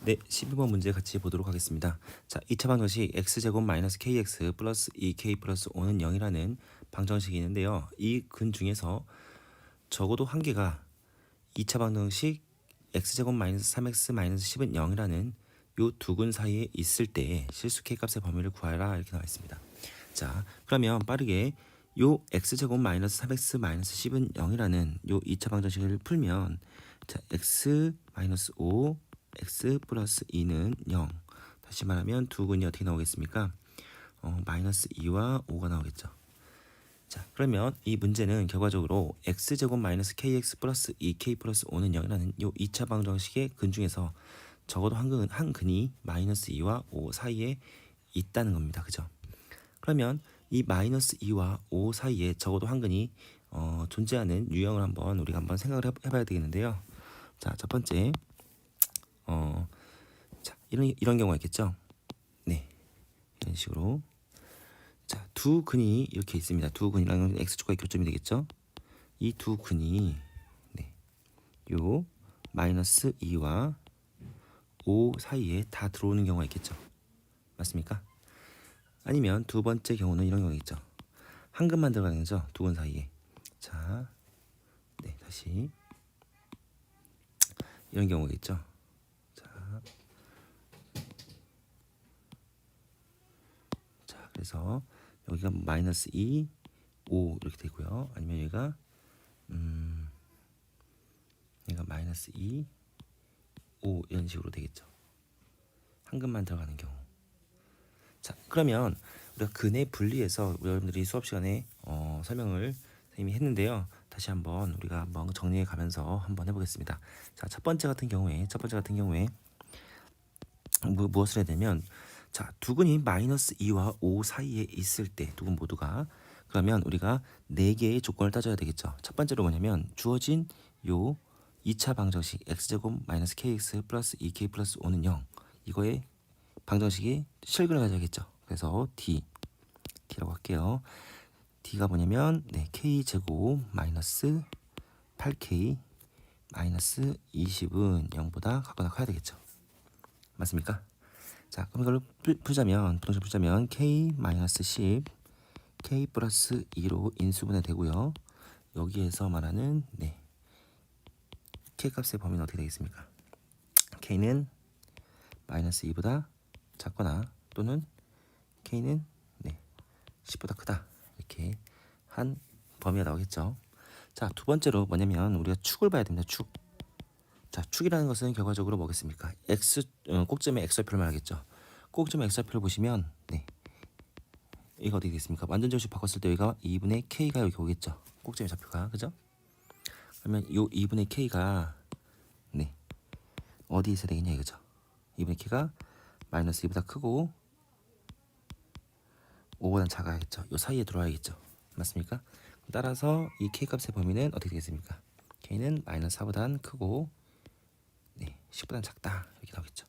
네, 12번 문제 같이 보도록 하겠습니다. 자, 2차 방정식 x제곱 마이너스 kx 플러스 2k 플러스 5는 0이라는 방정식이 있는데요. 이 근 중에서 적어도 한 개가 2차 방정식 x제곱 마이너스 3x 마이너스 10은 0이라는 요 두 근 사이에 있을 때 실수 k값의 범위를 구하라 이렇게 나와 있습니다. 자, 그러면 빠르게 요 x제곱 마이너스 3x 마이너스 10은 0이라는 요 2차 방정식을 풀면 자, x 마이너스 5 x 플러스 2는 0. 다시 말하면 두 근이 어떻게 나오겠습니까? 마이너스 2와 5가 나오겠죠. 자, 그러면 이 문제는 결과적으로 x제곱 마이너스 kx 플러스 2k 플러스 5는 0이라는 요 2차 방정식의 근 중에서 적어도 한 근이 마이너스 2와 5 사이에 있다는 겁니다. 그죠? 그러면 이 마이너스 2와 5 사이에 적어도 한 근이 존재하는 유형을 우리가 한번 생각을 해봐야 되겠는데요. 자, 첫 번째 자, 이런 경우가 있겠죠. 네, 이런 식으로 자, 두 근이 이렇게 있습니다. 두 근이라는 x축과의 교점이 되겠죠. 이 두 근이 네, 요 마이너스 2와 5 사이에 다 들어오는 경우가 있겠죠. 맞습니까? 아니면 두 번째 경우는 이런 경우가 있죠. 한 근만 들어가는 거죠. 두 근 사이에. 자, 네, 다시 이런 경우가 있죠. 자, 그래서 여기가 마이너스 2, 5 이렇게 되고요. 아니면 얘가 마이너스 2, 5 이런 식으로 되겠죠. 한 근만 들어가는 경우. 자, 그러면 우리가 근의 분리해서 여러분들이 수업 시간에 설명을 선생님이 했는데요. 다시 한번 우리가 한번 정리해 가면서 한번 해보겠습니다. 자, 첫 번째 같은 경우에 무엇을 해야 되면 자, 두 근이 마이너스 2와 5 사이에 있을 때 두 근 모두가 그러면 우리가 4개의 조건을 따져야 되겠죠. 첫 번째로 뭐냐면 주어진 요 2차 방정식 x제곱 마이너스 kx 플러스 2k 플러스 5는 0 이거의 방정식이 실근을 가져야겠죠. 그래서 D라고 할게요. D가 뭐냐면 네, k제곱 마이너스 8k 마이너스 20은 0보다 같거나 커야 되겠죠. 맞습니까? 자, 그럼 이걸 부동식 풀자면 k 마이너스 10 k 플러스 2로 인수분해 되고요. 여기에서 말하는 네, k 값의 범위는 어떻게 되겠습니까? k는 마이너스 2보다 작거나 또는 k는 네, 10보다 크다 이렇게 한 범위가 나오겠죠. 자, 두 번째로 뭐냐면 우리가 축을 봐야 됩니다. 축. 자, 축이라는 것은 결과적으로 뭐겠습니까? 꼭점의 x좌표를 말하겠죠. 꼭점의 x좌표를 보시면 네, 이거 어떻게 되겠습니까? 완전 절식 바꿨을 때 여기가 2분의 k가 여기 오겠죠. 꼭점의 좌표가 그죠? 그러면 요 2분의 k가 네, 어디에 있어야 되겠냐 이거죠. 2분의 k가 마이너스 2보다 크고 5보다 작아야겠죠. 요 사이에 들어와야겠죠. 맞습니까? 따라서 이 k값의 범위는 어떻게 되겠습니까? k는 마이너스 4보다 크고 네, 10보다 작다 이렇게 나오겠죠.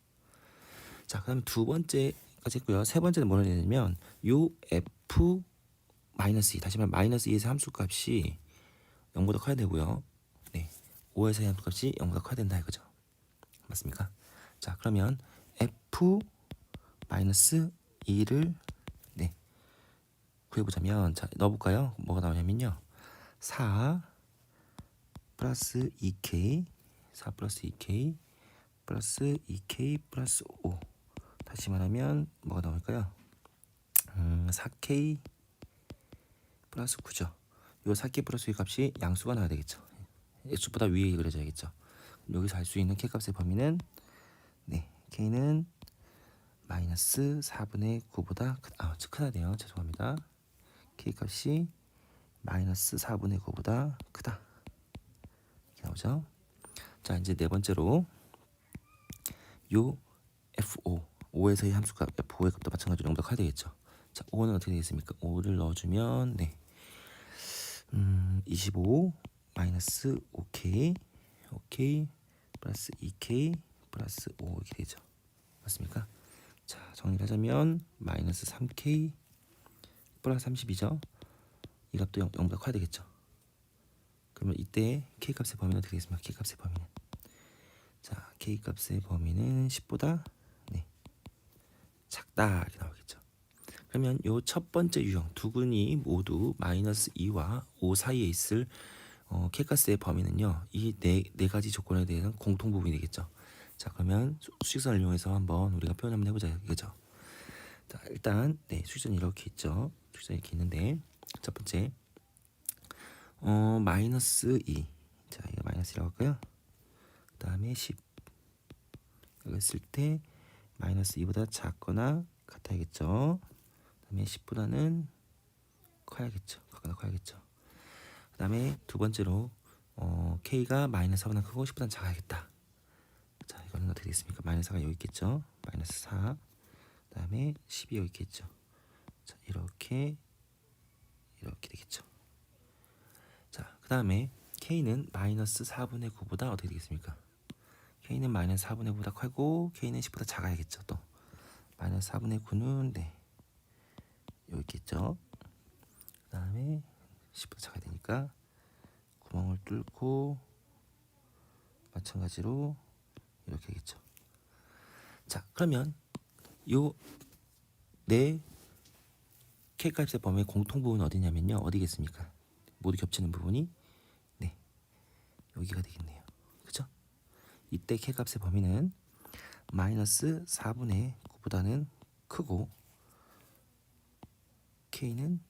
자, 그다음에 두 번째까지 했고요. 세 번째는 뭐를 내냐면 요 f 마이너스 2 다시 말해 마이너스 2에서 함수값이 0보다 커야 되고요. 네, 5에서의 함수값이 0보다 커야 된다 이거죠. 맞습니까? 자, 그러면 f 마이너스 2를 네, 구해보자면 자, 넣어볼까요? 뭐가 나오냐면요. 4 플러스 2k 4 플러스 2k 플러스 2k 플러스 5 다시 말하면 뭐가 나올까요? 4k 플러스 9죠. 요 4k 플러스 2 값이 양수가 나와야 되겠죠. x보다 위에 그려져야겠죠. 여기서 알 수 있는 k 값의 범위는 네, k는 마이너스 4분의 9보다 크다네요. 죄송합니다. k 값이 마이너스 4분의 9보다 크다. 이렇게 나오죠. 자, 이제 네 번째로 요 f5 5에서의 함수값 f5의 값도 마찬가지로 0보다 커야 되겠죠. 자, 5는 어떻게 되겠습니까? 5를 넣어주면 네, 25 마이너스 5k 플러스 2k 플러스 5 이렇게 되죠. 맞습니까? 자, 정리를 하자면 마이너스 3k 플러스 32죠. 이 값도 0보다 커야 되겠죠. 그러면 이때 k 값의 범위는 어떻게 되겠습니까? k 값의 범위는 자, k 값의 범위는 10보다 네, 작다 이렇게 나오겠죠. 그러면 요 첫 번째 유형 두근이 모두 마이너스 2와 5 사이에 있을 k값의 범위는요. 이 네 가지 조건에 대한 공통 부분이 되겠죠. 자, 그러면 수직선을 이용해서 한번 우리가 표현 한번 해보자 이거죠. 자, 일단 네, 수직선이 이렇게 있죠. 수직선이 이렇게 있는데 첫 번째 마이너스 2. 자, 이거 마이너스 1라고 할까요? 그 다음에 10 여기 있을 때 마이너스 2보다 작거나 같아야겠죠. 그 다음에 10보다는 커야겠죠. 작거나 커야겠죠. 그 다음에 두 번째로 k가 마이너스 4보다 크고 10보다 작아야겠다. 자, 이거는 어떻게 되겠습니까? 마이너스 4가 여기 있겠죠. 마이너스 4. 그 다음에 10이 여기 있겠죠. 자, 이렇게 되겠죠. 자, 그 다음에 k는 마이너스 4분의 9보다 어떻게 되겠습니까? k는 마이너스 4분의 9보다 크고 k는 10보다 작아야겠죠. 또 마이너스 4분의 9는 네 여기 있겠죠. 그 다음에 10보다 작아야 되니까 구멍을 뚫고 마찬가지로 이렇게 되겠죠. 자, 그러면 요 네 k값의 범위의 공통 부분은 어디냐면요. 어디겠습니까? 모두 겹치는 부분이 네 여기가 되겠네요. 그죠? 이때 k값의 범위는 마이너스 4분의 9보다는 크고 k는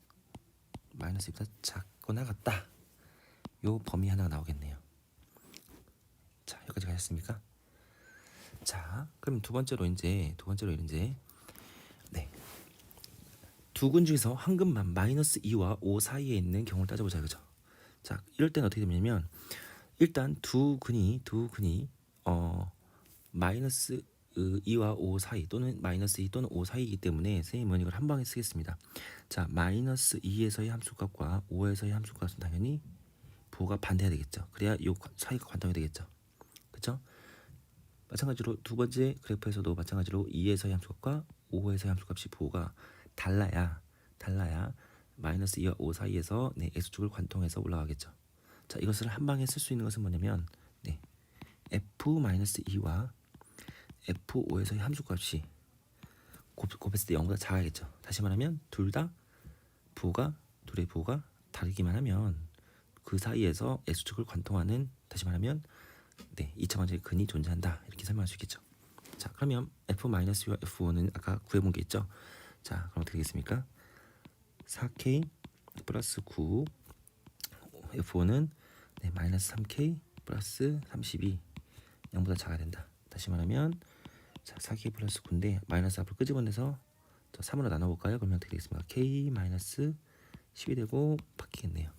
마이너스 2보다 작거나 같다. 요 범위 하나가 나오겠네요. 자, 여기까지 가셨습니까? 자, 그럼 두 번째로 이제 네 두근 중에서 한 근만 마이너스 2와 5 사이에 있는 경우를 따져보자 그죠? 자, 이럴 때는 어떻게 되냐면 일단 두 근이 마이너스 2와 5 사이 또는 마이너스 2 또는 5 사이이기 때문에 선생님은 이걸 한 방에 쓰겠습니다. 자, 마이너스 2에서의 함수값과 5에서의 함수값은 당연히 부호가 반대해야 되겠죠. 그래야 이 사이가 관통이 되겠죠. 그렇죠? 마찬가지로 두 번째 그래프에서도 마찬가지로 2에서의 함수값과 5에서의 함수값이 부호가 달라야 마이너스 2와 5 사이에서 네, x축을 관통해서 올라가겠죠. 자, 이것을 한 방에 쓸 수 있는 것은 뭐냐면 네, f-2와 f5에서의 함수값이 곱했을 때 0보다 작아야겠죠. 다시 말하면 둘의 부호가 다르기만 하면 그 사이에서 x축을 관통하는 다시 말하면 네, 2차 관계의 근이 존재한다. 이렇게 설명할 수 있겠죠. 자, 그러면 f-2와 f5는 아까 구해본 게 있죠. 자, 그럼 어떻게 되겠습니까? 4k 플러스 9 f5는 네, 마이너스 3k 플러스 32 0보다 작아야 된다. 다시 말하면 자, 4k 플러스 9인데 마이너스 앞을 끄집어내서 3으로 나눠볼까요? 그러면 어떻게 되겠습니까? k 마이너스 10이 되고 바뀌겠네요.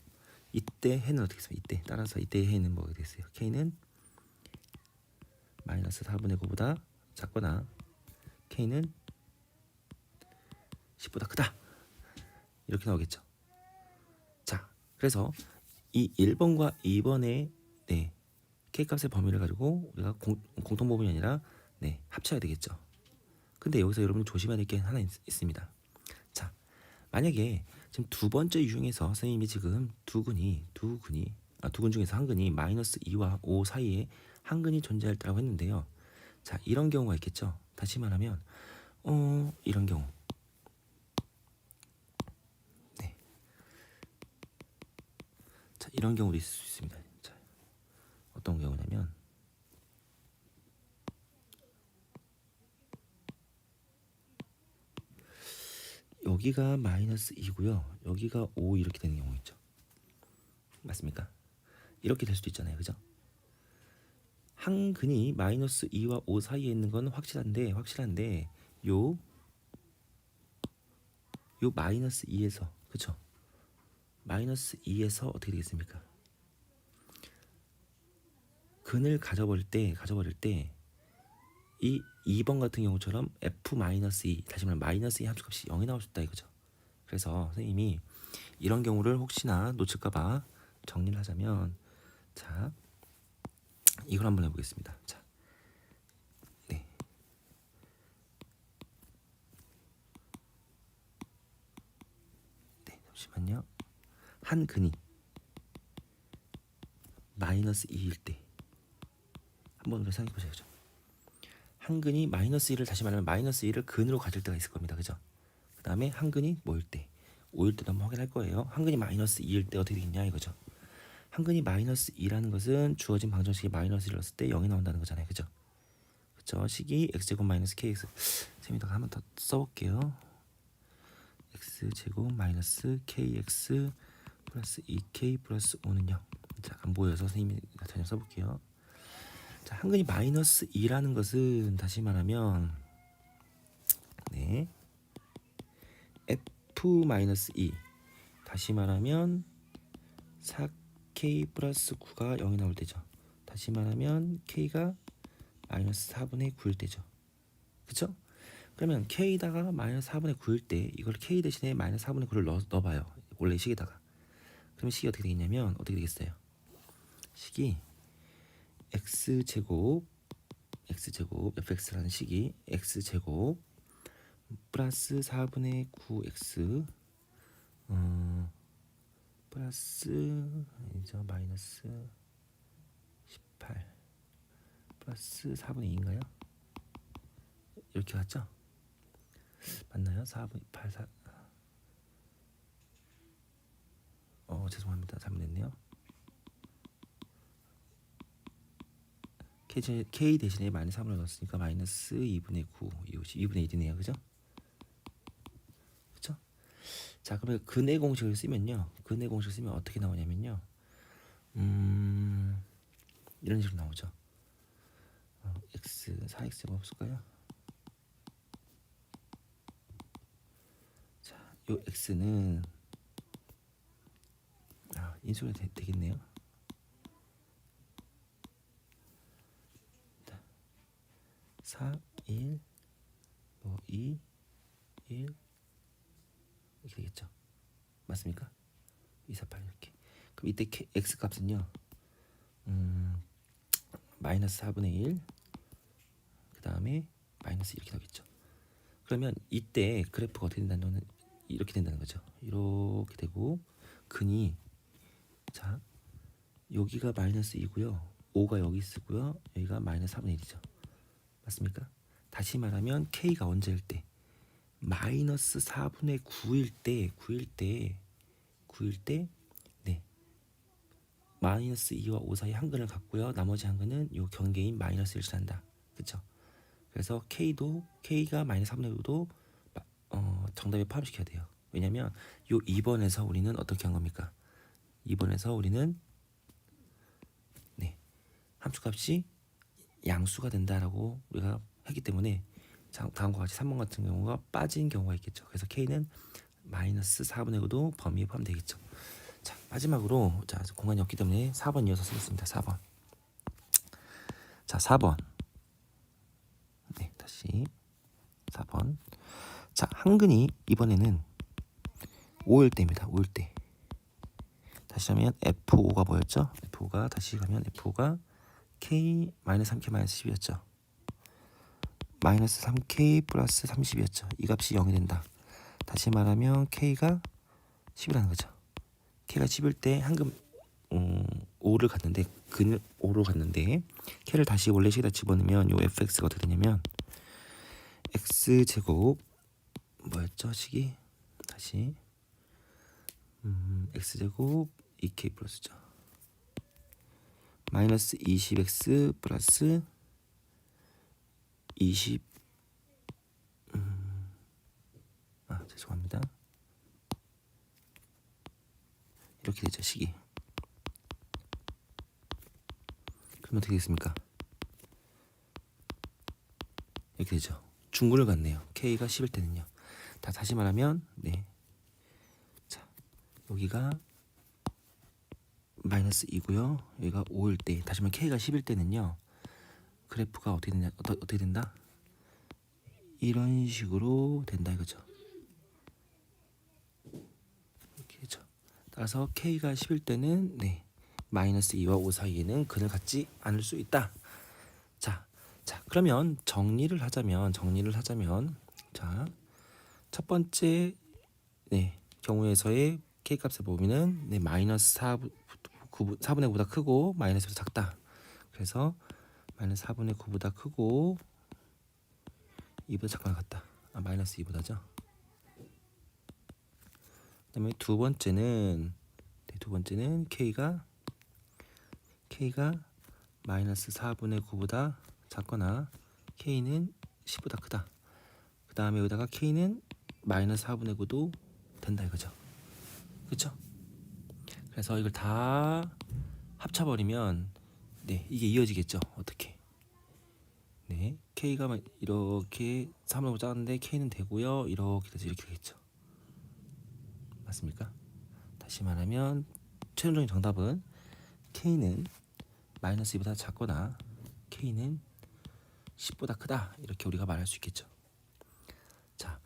이때 해는 어떻게 되겠습니까? 따라서 이때의 해는 뭐가 되겠어요? k는 마이너스 4분의 9보다 작거나 k는 10보다 크다. 이렇게 나오겠죠. 자, 그래서 이 1번과 2번의 네, k값의 범위를 가지고 우리가 공통 부분이 아니라 네, 합쳐야 되겠죠. 근데 여기서 여러분이 조심해야 될 게 하나 있습니다. 자, 만약에 지금 두 번째 유형에서 선생님이 지금 두 근 중에서 한 근이 마이너스 2와 5 사이에 한 근이 존재할 때라고 했는데요. 자, 이런 경우가 있겠죠. 다시 말하면 이런 경우 네, 자, 이런 경우도 있을 수 있습니다. 자, 어떤 경우냐면 여기가 마이너스 2고요. 여기가 5 이렇게 되는 경우 있죠. 맞습니까? 이렇게 될 수도 있잖아요. 그죠? 한 근이 마이너스 2와 5 사이에 있는 건 확실한데 요 마이너스 2에서 그쵸? 마이너스 2에서 어떻게 되겠습니까? 근을 가져버릴 때 이 2번 같은 경우처럼 f-2 다시 말하면 마이너스 2 함수값이 0이 나올 수 있다 이거죠. 그래서 선생님이 이런 경우를 혹시나 놓칠까봐 정리를 하자면 자, 이걸 한번 해보겠습니다. 자, 네, 잠시만요. 한 근이 마이너스 2일 때 한번 우리 생각해 보세요. 한 근이 마이너스 1을 다시 말하면 마이너스 1을 근으로 가질 때가 있을 겁니다. 그죠? 그 다음에 한 근이 뭐일 때? 5일 때도 한번 확인할 거예요. 한 근이 마이너스 2일 때 어떻게 되겠냐 이거죠. 한 근이 마이너스 2라는 것은 주어진 방정식이 마이너스 1을 넣었을 때 0이 나온다는 거잖아요. 그죠? 그죠? 식이 x제곱 마이너스 kx. 재미있다가 한번 더 써볼게요. x제곱 마이너스 kx 플러스 2k 플러스 5는요. 자, 안 보여서 선생님이 전혀 써볼게요. 자, 한 근이 마이너스 2라는 것은 다시 말하면 네 f 마이너스 2 다시 말하면 4k 플러스 9가 0이 나올 때죠. 다시 말하면 k가 마이너스 4분의 9일 때죠. 그쵸? 그러면 k다가 마이너스 4분의 9일 때 이걸 k 대신에 마이너스 4분의 9를 넣어봐요. 원래 식에다가. 그러면 식이 어떻게 되겠냐면 어떻게 되겠어요? 식이 x제곱 fx라는 식이 x제곱 플러스 4분의 9x 플러스 이제 마이너스 18 플러스 4분의 2인가요? 이렇게 갔죠? 맞나요? 4분의 8 4 죄송합니다. 잘못했네요. k 대신에 마이너스 3을 넣었으니까 마이너스 2분의 9 이것이 2분의 1이네요. 그죠? 그죠? 자, 그러면 근의 공식을 쓰면요. 근의 공식을 쓰면 어떻게 나오냐면요. 이런 식으로 나오죠. x 4x가 없을까요? 자, 요 x는 인수가 되겠네요. 4, 1, 2, 1 이렇게 되겠죠. 맞습니까? 2, 4, 8 이렇게. 그럼 이때 x 값은요. 마이너스 4분의 1 그 다음에 마이너스 이렇게 나오겠죠. 그러면 이때 그래프가 어떻게 된다는 거는 이렇게 된다는 거죠. 이렇게 되고 근이 자 여기가 마이너스 2고요. 5가 여기 쓰고요. 여기가 마이너스 4분의 1이죠. 맞습니까? 다시 말하면 k가 언제일 때? 마이너스 4분의 9일 때 네. 마이너스 2와 5 사이 한 근을 갖고요. 나머지 한 근은 요 경계인 마이너스 1을 지난다. 그쵸? 그래서 k가 마이너스 4분의 5도 정답에 포함시켜야 돼요. 왜냐면 요 2번에서 우리는 어떻게 한 겁니까? 2번에서 우리는 네. 함수값이 양수가 된다라고 우리가 했기 때문에 다음과 같이 3번 같은 경우가 빠진 경우가 있겠죠. 그래서 k는 마이너스 4분의 5도 범위에 포함되겠죠. 자, 마지막으로 자 공간이 없기 때문에 4번 이어서 쓰겠습니다. 4번. 자, 4번. 네, 다시 4번. 자, 한근이 이번에는 5일 때입니다. 5일 때. 다시 하면 F5가 뭐였죠? F5가 다시 가면 F5가 K 마이너스 3K 마이너스 10이었죠. 마이너스 3K 플러스 30이었죠. 이 값이 0이 된다. 다시 말하면 K가 10이라는 거죠. K가 10일 때 한금 5를 갔는데 근을 5로 갔는데 K를 다시 원래 식에다 집어넣으면 요 fx가 어떻게 되냐면 x제곱 뭐였죠? 식이 다시 x제곱 2k 플러스죠. 마이너스 20x 플러스 20 죄송합니다. 이렇게 되죠. 식이. 그럼 어떻게 되겠습니까? 이렇게 되죠. 중근을 갖네요. k가 10일 때는요. 다시 말하면 네. 자, 여기가 마이너스 2고요. 여기가 5일 때. 다시 말하면 k가 10일 때는요. 그래프가 어떻게 되냐? 어떻게 된다? 이런 식으로 된다 이거죠. 이렇게 되죠. 따라서 k가 10일 때는 네. 마이너스 2와 5 사이에는 근을 갖지 않을 수 있다. 자, 그러면 정리를 하자면 자, 첫 번째 네, 경우에서의 k 값을 보면은 네, 마이너스 4분의 9보다 크고 마이너스보다 작다. 그래서 마이너스 4분의 9보다 크고 2보다 작거나 같다. 마이너스 2보다죠. 그 다음에 두 번째는 K가 마이너스 4분의 9보다 작거나 K는 10보다 크다. 그 다음에 여기다가 K는 마이너스 4분의 9도 된다 이거죠. 그쵸? 그래서 이걸 다 합쳐버리면 네, 이게 이어지겠죠. 어떻게? 네, K가 이렇게 3으로 작은데 K는 되고요. 이렇게 돼서 이렇게 되겠죠. 맞습니까? 다시 말하면 최종적인 정답은 K는 마이너스 2보다 작거나 K는 10보다 크다. 이렇게 우리가 말할 수 있겠죠. 자,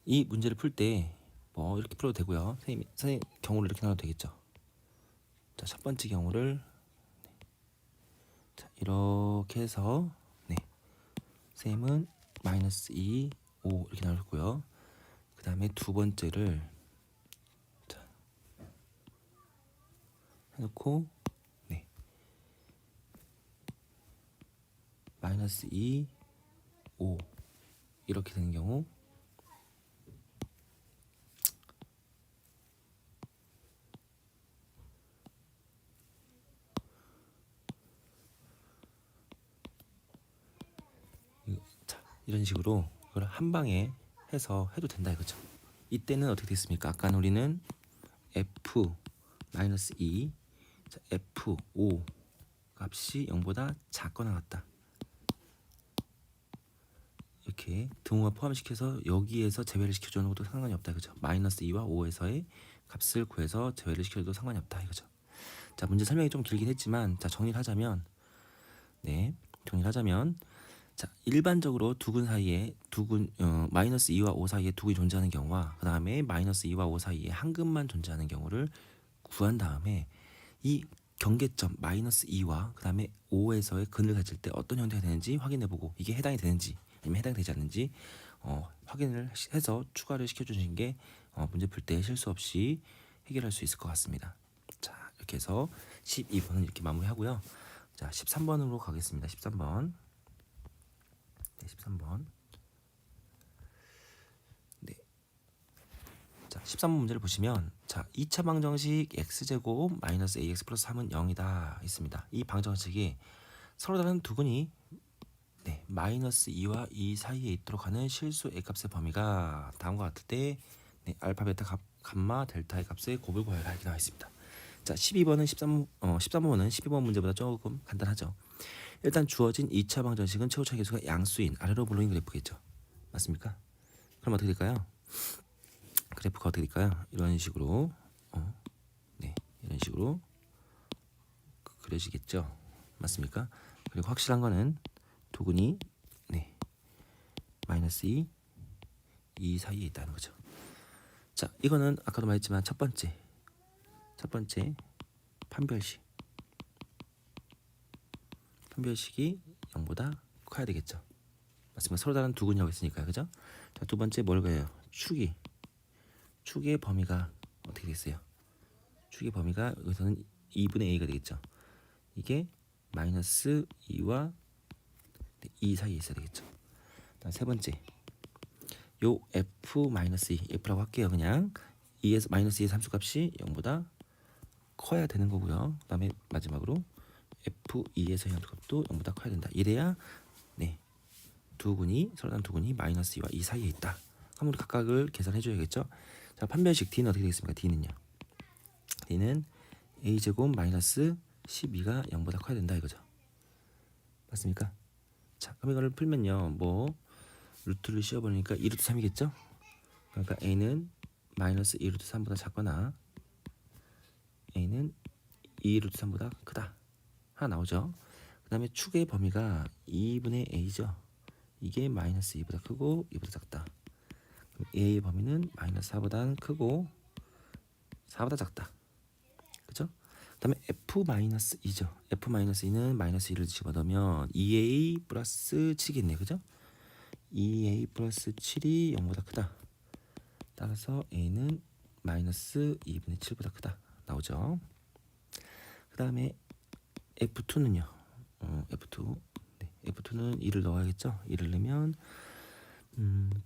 이 문제를 풀 때 뭐 이렇게 풀어도 되고요. 선생님 경우를 이렇게 나눠도 되겠죠. 자, 첫 번째 경우를 자, 이렇게 해서 네, 쌤은 마이너스 2, 5 이렇게 나눴고요. 그 다음에 두 번째를 자, 해놓고 네, 마이너스 2, 5 이렇게 되는 경우 자, 이런 식으로 이걸 한 방에 해서 해도 된다 이거죠. 이때는 어떻게 됐습니까? 아까 우리는 F-2 자, F5 값이 0보다 작거나 같다. 이렇게 등호가 포함시켜서 여기에서 제외를 시켜주는 것도 상관이 없다 이거죠. 마이너스 2와 5에서의 값을 구해서 제외를 시켜줘도 상관이 없다 이거죠. 자, 문제 설명이 좀 길긴 했지만 자, 정리를 하자면 자, 일반적으로 두근 사이에 마이너스 2와 5 사이에 두근이 존재하는 경우와 그 다음에 마이너스 2와 5 사이에 한 근만 존재하는 경우를 구한 다음에 이 경계점 마이너스 2와 그 다음에 5에서의 근을 가질 때 어떤 형태가 되는지 확인해보고 이게 해당이 되는지 아니면 해당되지 않는지 확인을 해서 추가를 시켜주시는 게 문제 풀 때 실수 없이 해결할 수 있을 것 같습니다. 자, 이렇게 해서 12번은 이렇게 마무리하고요. 자, 13번으로 가겠습니다. 13번. 네, 13번. 네. 자, 13번 문제를 보시면 자, 2차 방정식 x제곱 마이너스 ax 플러스 3은 0이다 있습니다. 이 방정식이 서로 다른 두근이 네, 마이너스 2와 2 사이에 있도록 하는 실수 a값의 범위가 다음과 같을 때 네, 알파, 베타, 감마, 델타의 값의 곱을 구하라 이렇게 나와 있습니다. 자, 12번은 13번은 12번 문제보다 조금 간단하죠. 일단 주어진 2차 방정식은 최고차 계수가 양수인 아래로 물러인 그래프겠죠. 맞습니까? 그럼 어떻게 될까요? 그래프가 어떻게 될까요? 이런 식으로 네, 이런 식으로 그려지겠죠. 맞습니까? 그리고 확실한 거는 두근이 네, 마이너스 2 사이에 있다는 거죠. 자, 이거는 아까도 말했지만 첫 번째 판별식이 0보다 커야 되겠죠. 맞습니다. 서로 다른 두근이라고 했으니까요. 그죠? 자, 두 번째 뭘 그래요? 축의 범위가 어떻게 되겠어요? 축의 범위가 여기서는 2분의 a가 되겠죠. 이게 마이너스 2와 2 사이에 있어야 되겠죠. 다음 세 번째 요 f-2 f라고 할게요. 그냥 2에서 마이너스 2의 함수값이 0보다 커야 되는 거고요. 그 다음에 마지막으로 f2에서의 함수값도 0보다 커야 된다. 이래야 네, 서로 다른 두근이 마이너스 2와 2 사이에 있다. 그럼 우리 각각을 계산해 줘야겠죠. 자, 판별식 D는 어떻게 되겠습니까? D는 a제곱 마이너스 12가 0보다 커야 된다 이거죠. 맞습니까? 자, 그럼 이거를 풀면요. 뭐 루트를 씌워보니까 2루트 3이겠죠? 그러니까 a는 마이너스 2루트 3보다 작거나 a는 2루트 3보다 크다. 하나 나오죠? 그 다음에 축의 범위가 2분의 a죠. 이게 마이너스 2보다 크고 2보다 작다. 그럼 a의 범위는 마이너스 4보다 크고 4보다 작다. 그죠? 그 다음에 f-2죠. f-2는 마이너스 2를 집어넣으면 2a 플러스 7이겠네요. 그죠? 2a 플러스 7이 0보다 크다. 따라서 a는 마이너스 2분의 7보다 크다. 나오죠. 그 다음에 f2는요. f2 F2는 2를 넣어야겠죠. 2를 넣으면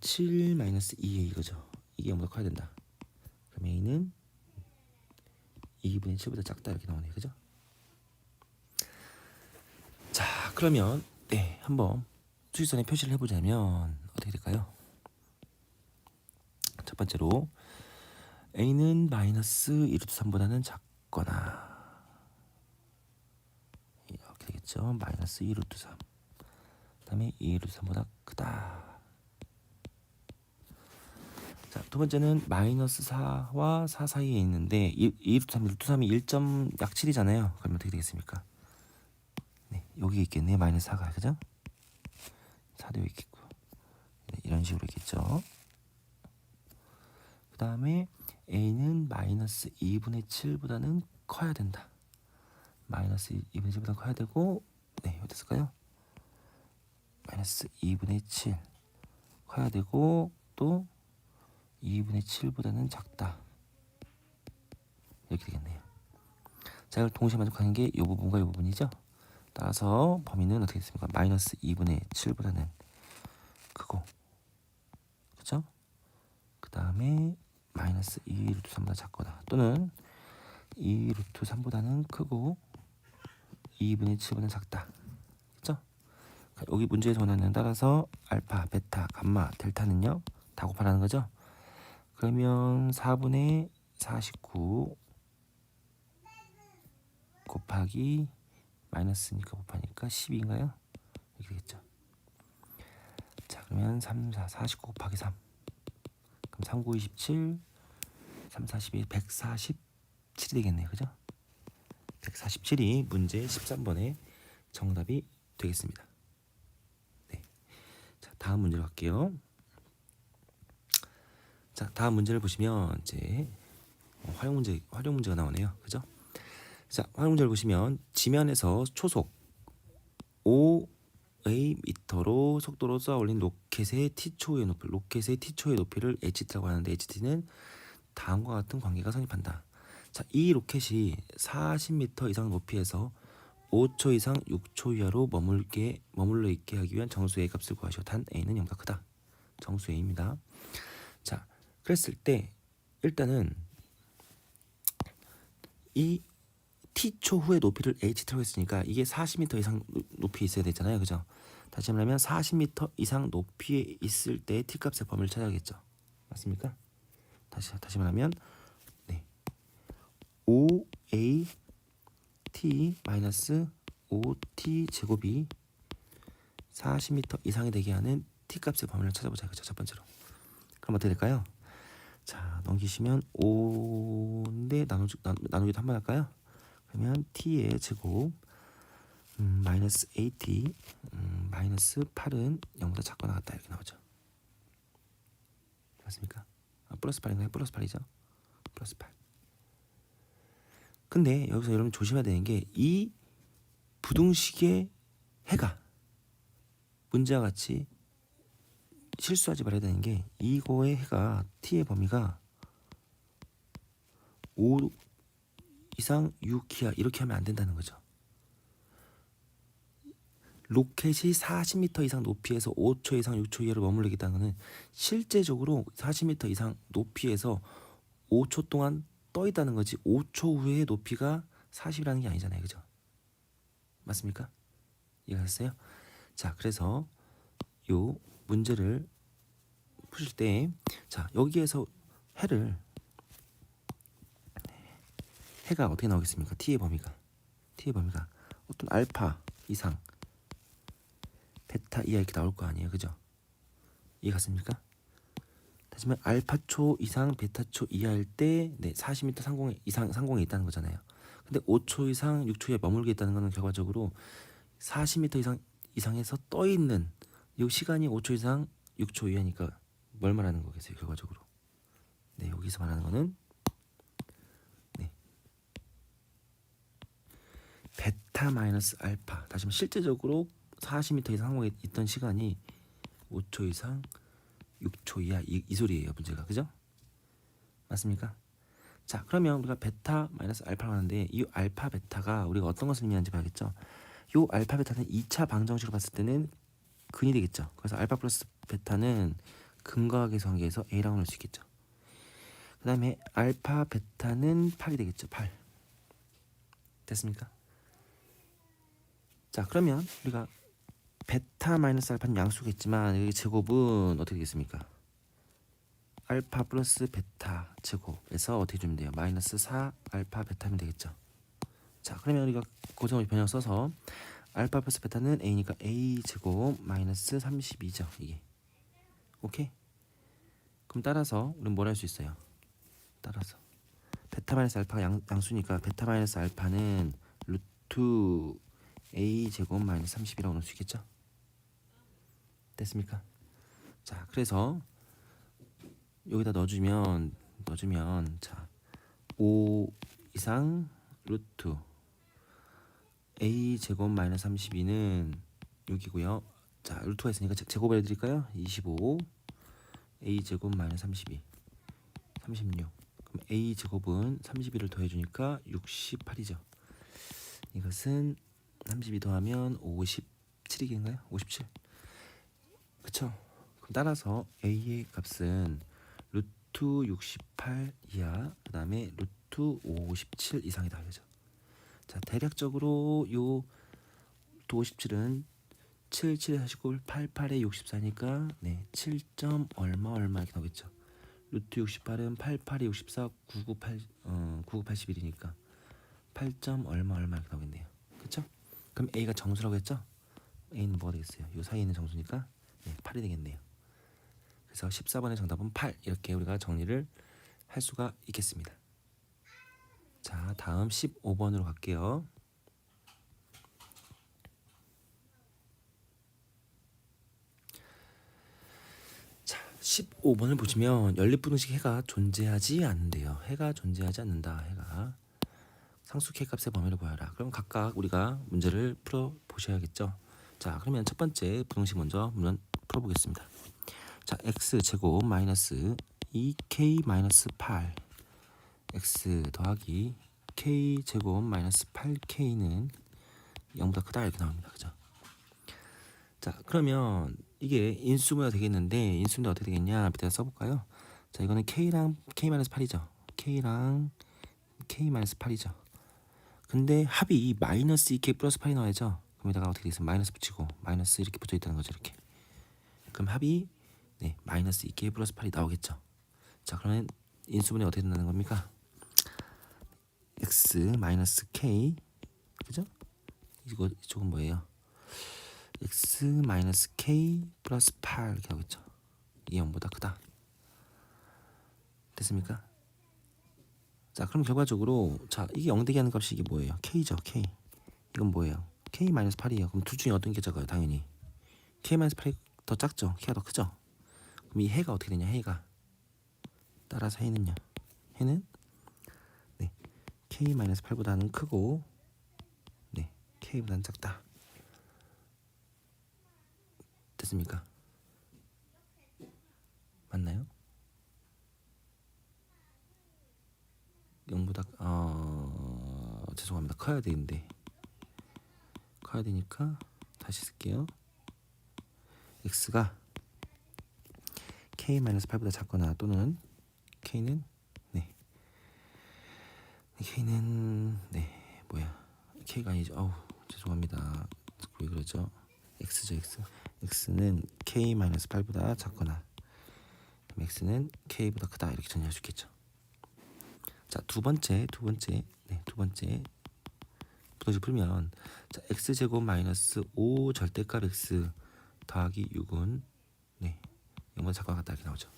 7 마이너스 2에 이거죠. 이게 0보다 커야 된다. 그럼 A는 2분의 7보다 작다 이렇게 나오네요. 그죠? 자, 그러면 네, 한번 수직선에 표시를 해보자면 어떻게 될까요? 첫 번째로 A는 마이너스 2루트 3보다는 작거나 이렇게 되겠죠. 마이너스 2루트 3 그다음에 2루트 3보다 크다. 자, 두 번째는 마이너스 4와 4 사이에 있는데 2루트 3, 루트 3이 1약 7이잖아요. 그러면 어떻게 되겠습니까? 네, 여기 있겠네요. 마이너스 4가 그죠? 4도 여기 있겠고 네, 이런 식으로 있겠죠. 그 다음에 A는 마이너스 2분의 7보다는 커야 된다. 마이너스 2분의 7보다 커야 되고 네, 어땠을까요? 마이너스 2분의 7 커야 되고 또 2분의 7보다는 작다. 이렇게 되겠네요. 자, 이걸 동시에 만족하는 게 이 부분과 이 부분이죠. 따라서 범위는 어떻게 됐습니까? 마이너스 2분의 7보다는 크고 그죠? 그 다음에 마이너스 2 루트 3보다 작거나 또는 2 루트 3보다는 크고 2분의 7보다 작다. 그죠? 여기 문제에서 원하는 따라서 알파, 베타, 감마, 델타는요 다 곱하라는 거죠. 그러면 4분의 49 곱하기 마이너스니까 곱하니까 12인가요? 이렇게 되겠죠. 자, 그러면 3, 4, 49 곱하기 3 그럼 3, 9, 27 3, 42, 147이 되겠네요. 그죠? 147이 문제 13번의 정답이 되겠습니다. 네. 자, 다음 문제로 갈게요. 자, 다음 문제를 보시면 이제 활용 문제가 나오네요. 그죠? 자, 활용 문제를 보시면 지면에서 초속 5a m로 속도로 쏘아 올린 로켓의 t초의 높이를 ht라고 하는데 ht는 다음과 같은 관계가 성립한다. 자, 이 로켓이 40m 이상 높이에서 5초 이상 6초 이하로 머물러 있게 하기 위한 정수 A 값을 구하시오. 단 A는 0보다 크다. 정수 A입니다. 자, 그랬을 때 일단은 이 t초 후의 높이를 h라고 했으니까 이게 40m 이상 높이에 있어야 되잖아요. 그죠? 다시 말하면 40m 이상 높이에 있을 때 t값의 범위를 찾아야겠죠. 맞습니까? 다시 말하면 네. 5a t 마이너스 5t 제곱이 40m 이상이 되게 하는 t값의 범위를 찾아보자. 그죠? 첫 번째로. 그럼 어떻게 될까요? 자, 넘기시면 5인데 나누기도 한번 할까요? 그러면 t의 제곱 마이너스 8t 마이너스 8은 0보다 작거나 같다 이렇게 나오죠. 맞습니까? 플러스 8인가요? 플러스 8이죠. 플러스 8. 근데 여기서 여러분 조심해야 되는 게 이 부등식의 해가 문제와 같이 실수하지 말아야 되는 게 이거의 해가 t의 범위가 5 이상 6 이하 이렇게 하면 안 된다는 거죠. 로켓이 40m 이상 높이에서 5초 이상 6초 이하로 머물르겠다는 것은 실제적으로 40m 이상 높이에서 5초 동안 떠 있다는 거지 5초 후에 높이가 40이라는 게 아니잖아요. 그죠? 맞습니까? 이해하셨어요? 자, 그래서 요 문제를 푸실 때 자, 여기에서 해가 어떻게 나오겠습니까? t의 범위가 어떤 알파 이상 베타 이하 이렇게 나올 거 아니에요. 그죠? 이해 갔습니까? 다시 말하면 알파초 이상 베타초 이하일 때 네, 40m 상공에 있다는 거잖아요. 근데 5초 이상 6초 이하에 머물게 있다는 거는 결과적으로 40m 이상에서 떠 있는 이 시간이 5초 이상 6초 이하니까 뭘 말하는 거겠어요, 결과적으로. 네, 여기서 말하는 거는 네. 베타 마이너스 알파. 다시 말하면 실제적으로 40m 이상 상공에 있던 시간이 5초 이상 6초 이하 이 소리예요, 문제가. 그죠? 맞습니까? 자, 그러면 우리가 베타 마이너스 알파라고 하는데 이 알파 베타가 우리가 어떤 것을 의미하는지 봐야겠죠. 요 알파 베타는 2차 방정식으로 봤을 때는 근이 되겠죠. 그래서 알파 플러스 베타는 근과 계수관계에서 A라고 넣을 수 있겠죠. 그 다음에 알파 베타는 8이 되겠죠. 8 됐습니까? 자, 그러면 우리가 베타 마이너스 알파는 양수가 있지만 여기 제곱은 어떻게 되겠습니까? 알파 플러스 베타 제곱에서 어떻게 주면 돼요? 마이너스 4 알파 베타면 되겠죠. 자, 그러면 우리가 고정을 변형 써서 알파 플러스 베타는 A니까 A 제곱 마이너스 32죠. 이게 오케이? 그럼 따라서 우리는 뭘 할 수 있어요? 따라서 베타 마이너스 알파가 양수니까 베타 마이너스 알파는 루트 A 제곱 마이너스 30이라고 넣을 수 있겠죠? 됐습니까? 자, 그래서 여기다 넣어주면 자 5 이상 루트 A 제곱 마이너스 32는 여기고요. 자, 루트가 있으니까 제곱을 해드릴까요? 25 A 제곱 마이너스 32 36. 그럼 A 제곱은 32를 더해주니까 68이죠. 이것은 32 더하면 57이겠나요? 57. 그쵸? 그럼 따라서 A의 값은 루트 68 이하 그 다음에 루트 57 이상이다. 그죠? 자, 대략적으로 요 루트 57은 7, 7에 49, 8, 8에 64니까 네, 7. 얼마 이렇게 나오겠죠. 루트 68은 8, 8에 64, 99, 81이니까 8. 얼마 이렇게 나오겠네요. 그쵸? 그럼 A가 정수라고 했죠? A는 뭐가 되겠어요? 요 사이에 있는 정수니까 네, 8이 되겠네요. 그래서 14번의 정답은 8 이렇게 우리가 정리를 할 수가 있겠습니다. 자, 다음 15번으로 갈게요. 자, 15번을 보시면 연립분홍식 해가 존재하지 않는데요. 해가 존재하지 않는다. 해가 상수 K값의 범위를 보여라. 그럼 각각 우리가 문제를 풀어 보셔야겠죠. 자, 그러면 첫 번째 분홍식 먼저 물론 풀어보겠습니다. 자, x 제곱 마이너스 2k 마이너스 8 x 더하기 k 제곱 마이너스 8k는 0보다 크다 이렇게 나옵니다. 그죠? 자, 그러면 이게 인수분해가 되겠는데 인수분해 어떻게 되겠냐? 밑에 써볼까요? 자, 이거는 k랑 k 마이너스 8이죠. k랑 k 마이너스 8이죠. 근데 합이 마이너스 2k 플러스 8이 나와야죠. 그럼 여기다가 어떻게 되겠어요? 마이너스 붙이고 마이너스 이렇게 붙어 있다는 거죠. 이렇게. 그럼 합이 네, 마이너스 2k 플러스 8이 나오겠죠. 자, 그러면 인수분해 어떻게 된다는 겁니까? x 마이너스 k 그죠? 이쪽은 뭐예요? x 마이너스 k 플러스 8 이렇게 나오겠죠. 이게 0보다 크다. 됐습니까? 자, 그럼 결과적으로 자, 이게 0 되게 하는 값이 이게 뭐예요? k죠. k. 이건 뭐예요? k 마이너스 8이에요. 그럼 둘 중에 어떤 게 작아요? 당연히 k 마이너스 8이 더 작죠. k가 더 크죠. 그럼 이 해가 어떻게 되냐? 해가 따라서 해는요. 해는 네, k 마이너스 8보다는 크고 네, k보다는 작다. 됐습니까? 맞나요? 0보다 죄송합니다. 커야 되는데 커야 되니까 다시 쓸게요. x가 k-8보다 작거나 또는 k는 네 뭐야 k가 아니죠. 죄송합니다. 왜 그러죠? x죠. x는 k-8보다 작거나 x는 k보다 크다 이렇게 정리할 수 있겠죠. 자, 두 번째 분식 풀면 자, x제곱 마이너스 5 절대값 x 더하기 6은 네 0보다 작거나 같다 이렇게 나오죠.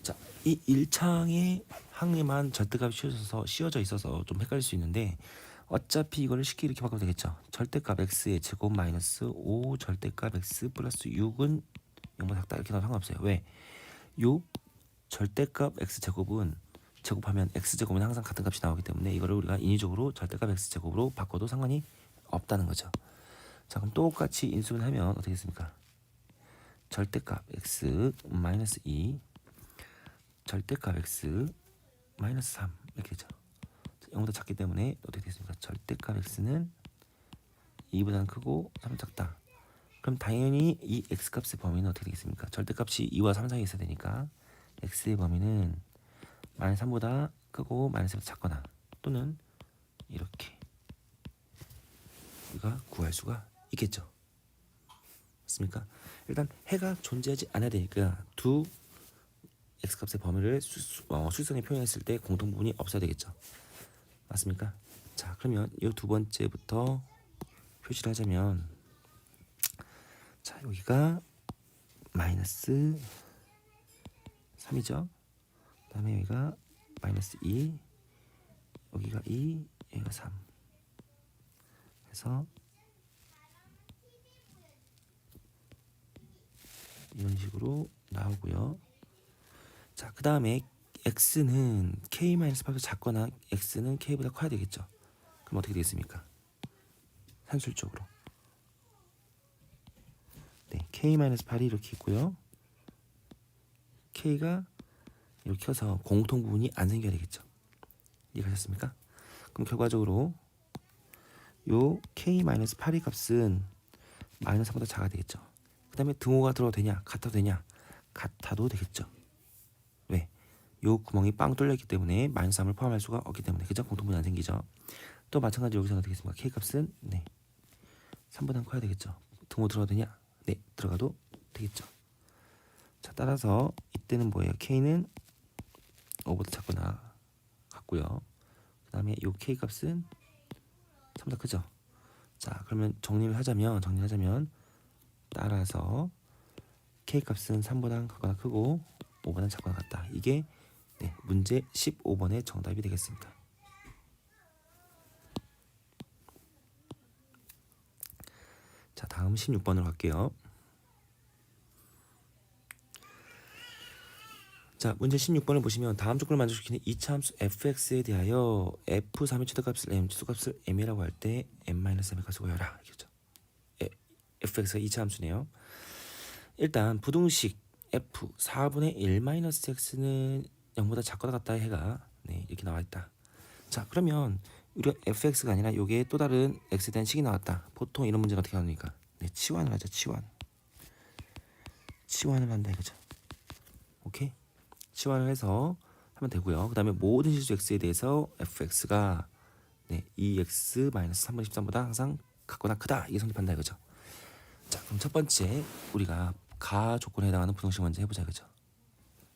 자, 이 1창의 항에만 절대값이 씌워져 있어서 좀 헷갈릴 수 있는데 어차피 이거를 쉽게 이렇게 바꾸면 되겠죠. 절대값 x의 제곱 마이너스 5 절대값 x 플러스 6은 0보다 작다 이렇게 나와도 상관없어요. 왜? 요 절대값 x 제곱은 제곱하면 x제곱은 항상 같은 값이 나오기 때문에 이거를 우리가 인위적으로 절대값 x제곱으로 바꿔도 상관이 없다는 거죠. 자, 그럼 똑같이 인수분해하면 어떻게 되겠습니까? 절대값 x 마이너스 2 절대값 x 마이너스 3 이렇게 되죠. 0보다 작기 때문에 어떻게 되겠습니까? 절대값 x는 2보다는 크고 3보다 작다. 그럼 당연히 이 x값의 범위는 어떻게 되겠습니까? 절대값이 2와 3 사이에 있어야 되니까 x의 범위는 마이너스 3보다 크고 마이너스 3보다 작거나 또는 이렇게 우리가 구할 수가 있겠죠. 맞습니까? 일단 해가 존재하지 않아야 되니까 두 x값의 범위를 수선에 표현했을 때 공통부분이 없어야 되겠죠. 맞습니까? 자, 그러면 이 두 번째부터 표시를 하자면, 자, 여기가 마이너스 3이죠. 그 다음에 여기가 마이너스 2, 여기가 2, 여기가 3. 그래서 이런 식으로 나오고요. 자, 그 다음에 x는 k-8보다 작거나 x는 k보다 커야 되겠죠. 그럼 어떻게 되겠습니까? 산술적으로. 네, k-8이 이렇게 있고요. k가 이렇게 커서 공통부분이 안 생겨야 되겠죠. 이해가셨습니까? 그럼 결과적으로 요 k-8의 값은 마이너스 3보다 작아야 되겠죠. 그 다음에 등호가 들어도 되냐? 같아도 되냐? 같아도 되겠죠. 왜? 요 구멍이 빵 뚫려있기 때문에 마이너스 3을 포함할 수가 없기 때문에, 그죠? 공통분이 안 생기죠. 또 마찬가지로 여기서 어떻게 되겠습니까? k 값은 3보다 커야 되겠죠. 등호 들어도 되냐? 네, 들어가도 되겠죠. 자, 따라서 이때는 뭐예요? k는 5보다 작거나 같고요. 그 다음에 요 k 값은 3보다 크죠. 자, 그러면 정리를 하자면 따라서 k 값은 3보다 크거나 크고 5보다 작거나 같다. 이게 문제 15번의 정답이 되겠습니다. 자, 다음 16번으로 갈게요. 자, 문제 16번을 보시면 다음 조건을 만족시키는 이차함수 fx에 대하여 f3의 최대값을 m, 최소값을 m이라고 할 때 m-m의 값을 구하라. 이거죠. fx가 이차함수네요. 일단 부등식 f 4분의 1-x는 0보다 작거나 같다의 해가 이렇게 나와 있다. 자, 그러면 우리가 fx가 아니라 요게 또 다른 x에 대한 식이 나왔다. 보통 이런 문제는 어떻게 하니까 치환을 하죠. 치환을 한다 이거죠. 오케이? 치환을 해서 하면 되고요. 그 다음에 모든 실수 x에 대해서 fx가 2x-3분의 13보다 항상 같거나 크다. 이게 성립한다 이거죠. 자, 그럼 첫 번째 우리가 가 조건에 해당하는 부등식 먼저 해보자 이거죠.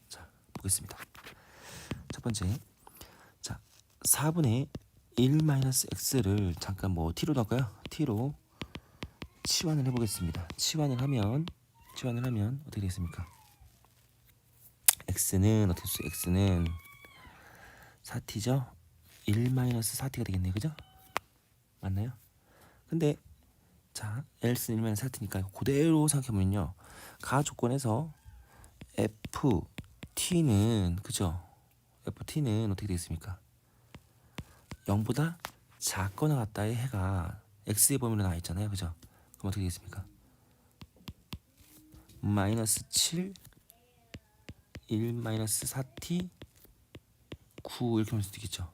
자, 보겠습니다. 첫 번째, 자, 4분의 1-x를 잠깐 뭐 t로 넣을까요? t로 치환을 해보겠습니다. 치환을 하면 어떻게 되겠습니까? x는 어떻게 됐어요? x는 4t죠? 1-4t가 되겠네요. 그죠? 맞나요? 근데 자, else는 1-4t니까 그대로 생각해보면요. 가 조건에서 ft는 그죠? ft는 어떻게 되겠습니까? 0보다 작거나 같다의 해가 x의 범위로 나와 있잖아요. 그죠? 그럼 어떻게 되겠습니까? -7 1-4t 9 이렇게 할 수도 있겠죠.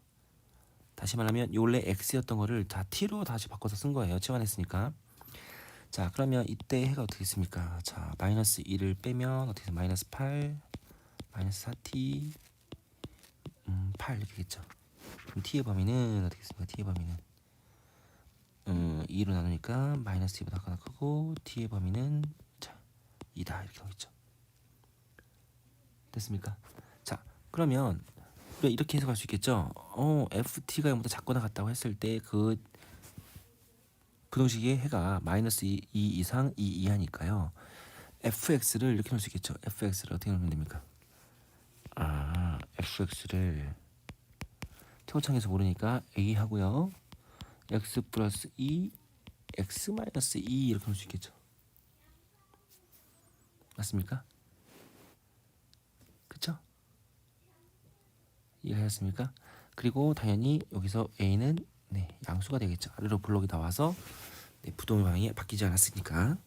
다시 말하면 원래 x였던 거를 다 t로 다시 바꿔서 쓴 거예요. 치환했으니까. 자, 그러면 이때 해가 어떻게 있습니까? 자, -1을 빼면 어떻게 돼요? -8 -4t 8 이렇게 겠죠. 그럼 t의 범위는 어떻게 있습니까? t의 범위는 2로 나누니까 -2보다 하나 크고 t의 범위는 자 2다 이렇게 나오겠죠. 됐습니까? 자, 그러면 우리가 이렇게 해석할 수 있겠죠. ft가 0보다 작거나 같다고 했을 때 그 부등식의 해가 -2 이상 2 이하니까요. fx를 이렇게 넣을 수 있겠죠. fx를 어떻게 넣으면 됩니까? fx를 태고창에서 모르니까 a 하고요. x 플러스 2, x 마이너스 2 이렇게 넣을 수 있겠죠. 맞습니까? 그쵸? 이해하셨습니까? 그리고 당연히 여기서 a는 양수가 되겠죠. 아래로 블록이 나와서 부동의 방향이 바뀌지 않았으니까.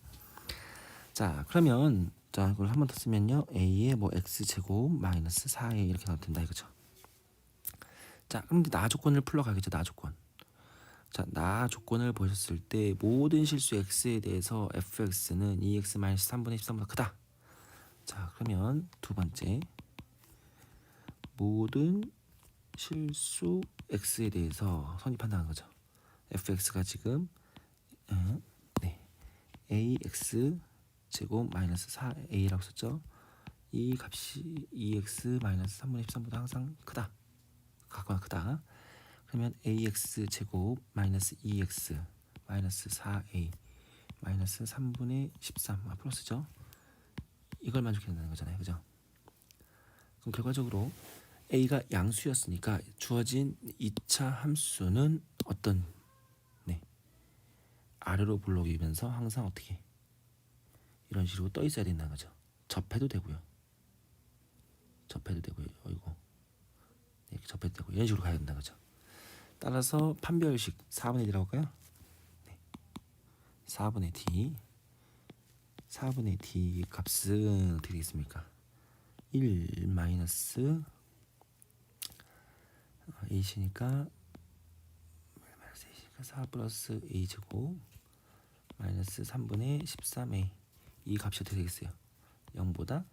자, 그러면 자, 이걸 한 번 더 쓰면요. a의 뭐 x제곱 마이너스 4a 이렇게 나올 된다 이거죠. 자, 그럼 이제 나 조건을 풀러 가겠죠. 나 조건. 자, 나 조건을 보셨을 때 모든 실수 x에 대해서 fx는 2x-3분의 13보다 크다. 자, 그러면 두 번째, 모든 실수 x에 대해서 선입한다는 거죠. fx가 지금 네, ax 제곱 마이너스 4a라고 썼죠. 이 값이 2x-3분의 13보다 항상 크다. 같거나 크다. 그러면 ax 제곱 마이너스 2x 마이너스 4a 마이너스 3분의 13 플러스죠. 이걸 만족해야 된다는 거잖아요. 그죠? 그럼 결과적으로 a가 양수였으니까 주어진 2차 함수는 어떤 아래로 불러오면서 항상 어떻게 이런 식으로 떠 있어야 된다는 거죠. 접해도 되고요. 접해도 되고요. 이거 이렇게 접해도 되고 이런 식으로 가야 된다는 거죠. 따라서 판별식 4분의 D라고 할까요? 네. 4분의 D 값은 어떻게 되겠습니까? 1 마이너스 A시니까 4 플러스 A제곱 마이너스 3분의 13A 이 값이 어떻게 되겠어요? 0보다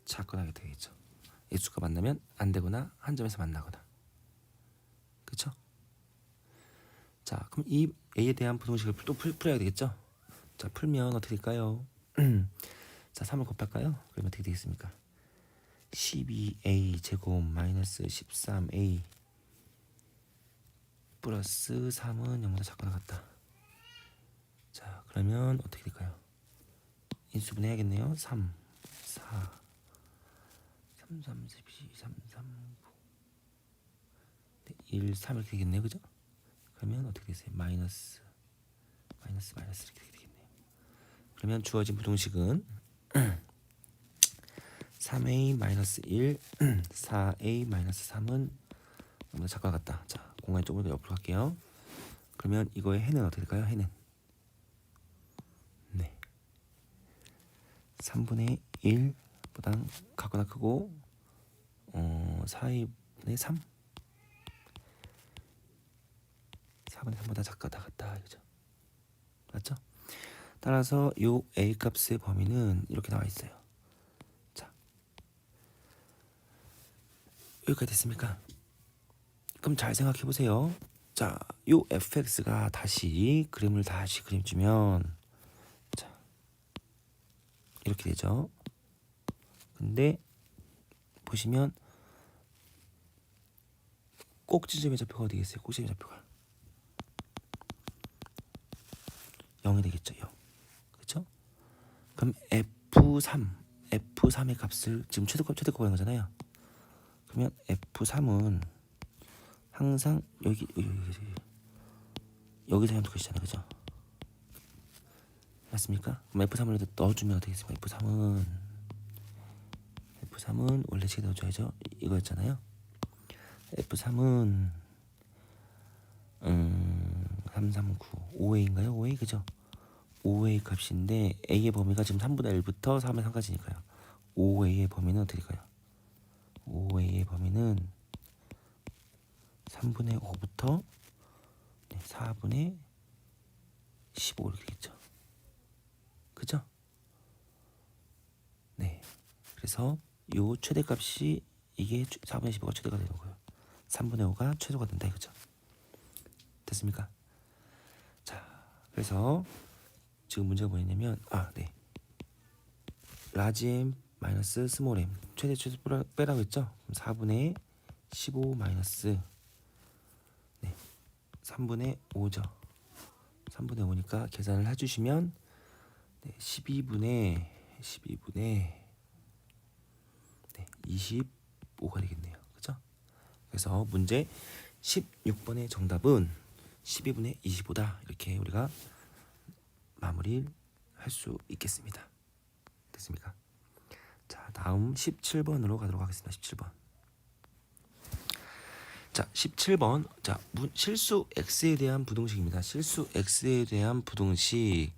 작거나 하게 되겠죠. X수가 만나면 안 되거나 한 점에서 만나거나. 그렇죠? 자, 그럼 이 A에 대한 부동식을 또 풀어야 되겠죠? 자, 풀면 어떻게 될까요? 자, 3을 곱할까요? 그러면 어떻게 되겠습니까? 12A 제곱 마이너스 13A 플러스 3은 0보다 작거나 같다. 자, 그러면 어떻게 될까요? 인수분 해야겠네요. 3, 4, 3, 3, 12, 3, 3, 9 네, 1, 3 이렇게 되겠네요. 그죠? 그러면 어떻게 되세요? 마이너스 이렇게 되겠네요. 그러면 주어진 부동식은 3a 마이너스 1, 4a 마이너스 3은 너무 작과 같다. 자, 공간이 조금 더 옆으로 갈게요. 그러면 이거의 해는 어떻게 될까요? 해는 네, 3분의 1보다 같거나 크고 4분의 3 4분의 3보다 작거나 같다. 그죠? 맞죠? 따라서 요 a 값의 범위는 이렇게 나와 있어요. 자, 여기까지 됐습니까? 그럼 잘 생각해 보세요. 자, 요 fx가 다시 그림을 그려주면 자, 이렇게 되죠. 근데 보시면 꼭지점의 좌표가 어디 있어요? 꼭지점의 좌표가 0이 되겠죠. 0. 그렇죠? 그럼 F3의 값을 지금 최대값 구하는 거잖아요. 그러면 F3은 항상 여기서 현도 것이잖아요. 그죠? 맞습니까? 그럼 F3을 넣어주면 어떻게 되겠습니까? F3은 원래 식 넣어줘야죠. 이거였잖아요. F3은 339 5A인가요? 5A 그죠? 5A 값인데 A의 범위가 지금 3분의 1부터 3의 3까지니까요. 5A의 범위는 어떻게 될까요? 5A의 범위는 3분의 5부터 4분의 15 이렇게 되겠죠. 그죠? 네. 그래서 요 최대값이 이게 4분의 15가 최대가 되는 거예요. 3분의 5가 최소가 된다 이거죠. 됐습니까? 자, 그래서 지금 문제가 뭐냐면 네. 라지 m 마이너스 스몰 m 최소 빼라고 했죠? 그럼 4분의 15 마이너스 3분의 5죠. 3분의 5니까 계산을 해주시면 12분의 25가 되겠네요. 그죠? 그래서 문제 16번의 정답은 12분의 25다. 이렇게 우리가 마무리를 할 수 있겠습니다. 됐습니까? 자, 다음 17번으로 가도록 하겠습니다. 17번. 자, 17번. 자, 실수 x에 대한 부동식입니다. 실수 x에 대한 부동식.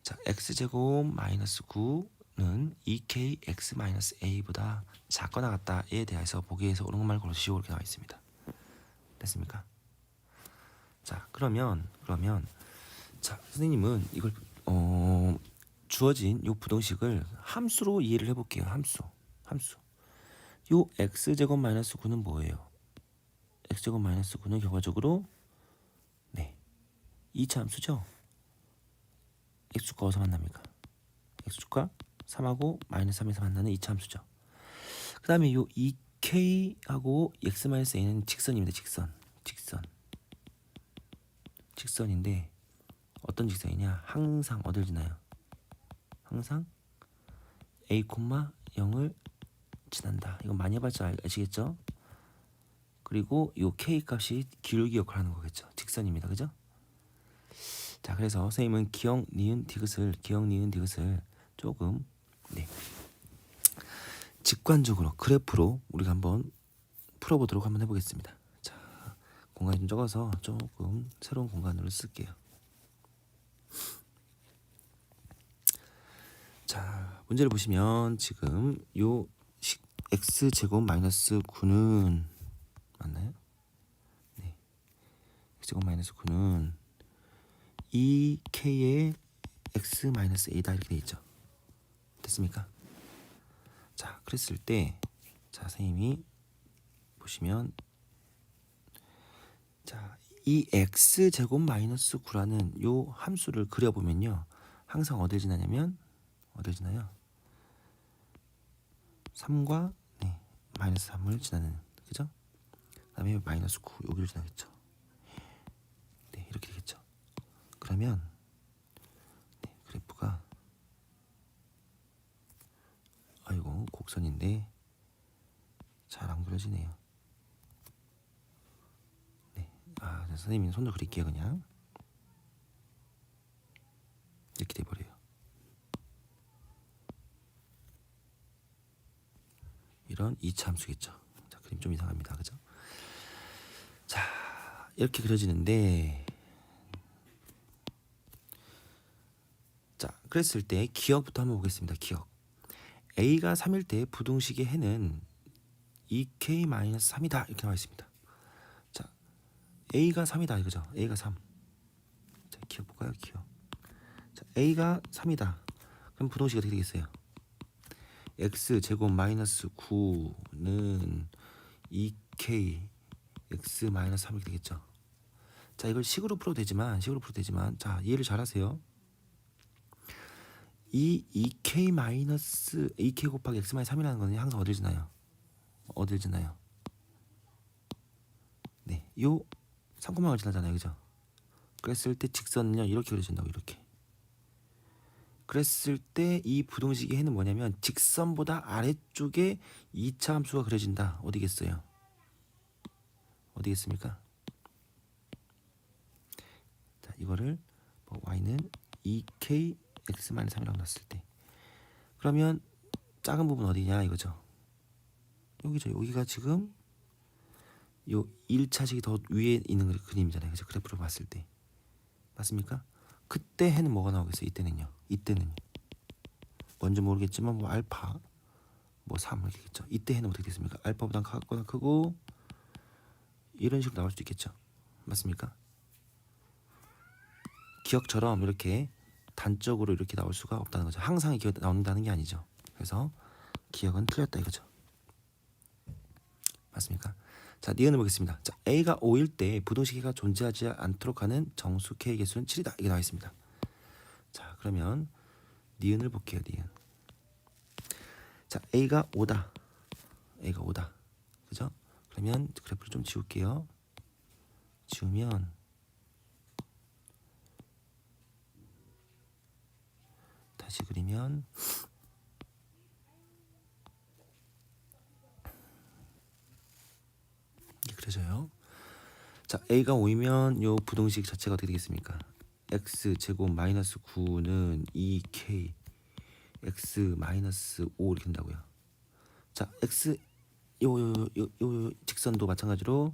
자, x제곱 마이너스 9는 2kx 마이너스 a보다 작거나 같다에 대해서 보기에서 옳은 것만 고르시오 이렇게 나와 있습니다. 됐습니까? 자, 그러면 자, 선생님은 이걸 주어진 요 부등식을 함수로 이해를 해볼게요. 함수. 요 x제곱 마이너스 9는 뭐예요? x제곱 마이너스 9는 결과적으로 네, 2차 함수죠. x축과 어디서 만납니까? x축과 3하고 마이너스 3에서 만나는 2차 함수죠. 그 다음에 요 2k하고 x-a는 직선입니다. 직선인데 어떤 직선이냐? 항상 어딜 지나요? 항상 a, 0을 지난다. 이건 많이 해봤죠? 아시겠죠? 그리고 요 k 값이 기울기 역할을 하는 거겠죠. 직선입니다. 그죠? 자, 그래서 선생님은 기억, 니은, 디귿을 조금 네, 직관적으로 그래프로 우리가 한번 풀어보도록 한번 해보겠습니다. 자, 공간이 좀 적어서 조금 새로운 공간으로 쓸게요. 자, 문제를 보시면 지금 요 x제곱 마이너스 9는 맞나요? 네, x제곱 마이너스 9는 2k의 x 마이너스 a다 이렇게 돼 있죠. 됐습니까? 자, 그랬을 때 자, 선생님이 보시면 자, 이 x제곱 마이너스 9라는 요 함수를 그려보면요, 항상 어딜 지나냐면 어딜 지나요? 3과 네, 마이너스 3을 지나는, 그죠? 그 다음에 마이너스 9 여기를 지나겠죠. 네, 이렇게 되겠죠. 그러면 네, 그래프가 아이고 곡선인데 잘 안 그려지네요. 네, 아, 선생님이 손으로 그릴게요. 그냥 이렇게 돼버려요. 이런 2차 함수겠죠. 자, 그림 좀 이상합니다. 그죠? 자, 이렇게 그려지는데 자, 그랬을 때 기억부터 한번 보겠습니다. 기억. a가 3일 때 부등식의 해는 2k-3이다 이렇게 나와 있습니다. 자, a가 3이다 이거죠. a가 3. 자, 기억 볼까요? 기억. 자, a가 3이다. 그럼 부등식이 어떻게 되겠어요? x 제곱 마이너스 9는 2k x 마이너스 3 이렇게 되겠죠. 자, 이걸 식으로 풀어도 되지만 자, 이해를 잘 하세요. 이 2k 마이너스 2k 곱하기 x 마이너스 3이라는 거는 항상 어딜 지나요? 네, 요 3,를 지나잖아요. 그죠? 그랬을 때 직선은요, 이렇게 그려진다고, 이렇게. 그랬을 때 이 부등식의 해는 뭐냐면 직선보다 아래쪽에 2차 함수가 그려진다. 어디겠어요? 어디겠습니까? 자, 이거를 뭐 y는 2k x-3이라고 놨을 때, 그러면 작은 부분 어디냐 이거죠. 여기죠. 여기가 지금 요 1차식이 더 위에 있는 그림이잖아요. 그죠? 그래프로 봤을 때. 맞습니까? 그때 해는 뭐가 나오겠어요? 이때는 뭔지 모르겠지만 뭐 알파 뭐 3 이렇게 겠죠. 이때 해는 어떻게 됐습니까? 알파보다 작거나 크고 이런 식으로 나올 수도 있겠죠. 맞습니까? 기억처럼 이렇게 단적으로 이렇게 나올 수가 없다는 거죠. 항상 이렇게 나온다는 게 아니죠. 그래서 기억은 틀렸다 이거죠. 맞습니까? 자, 니은을 보겠습니다. 자, a가 5일 때 부등식이가 존재하지 않도록 하는 정수 k의 개수는 7이다. 이게 나와 있습니다. 자, 그러면 니은을 볼게요. 니은. 자, a가 5다. 그죠? 그러면 그래프를 좀 지울게요. 지우면 다시 그리면 이렇게 그려져요. 자, a가 5이면 요 부등식 자체가 어떻게 되겠습니까? x 제곱 마이너스 9는 2k x 마이너스 5 이렇게 된다고요. 자, x 요 직선도 마찬가지로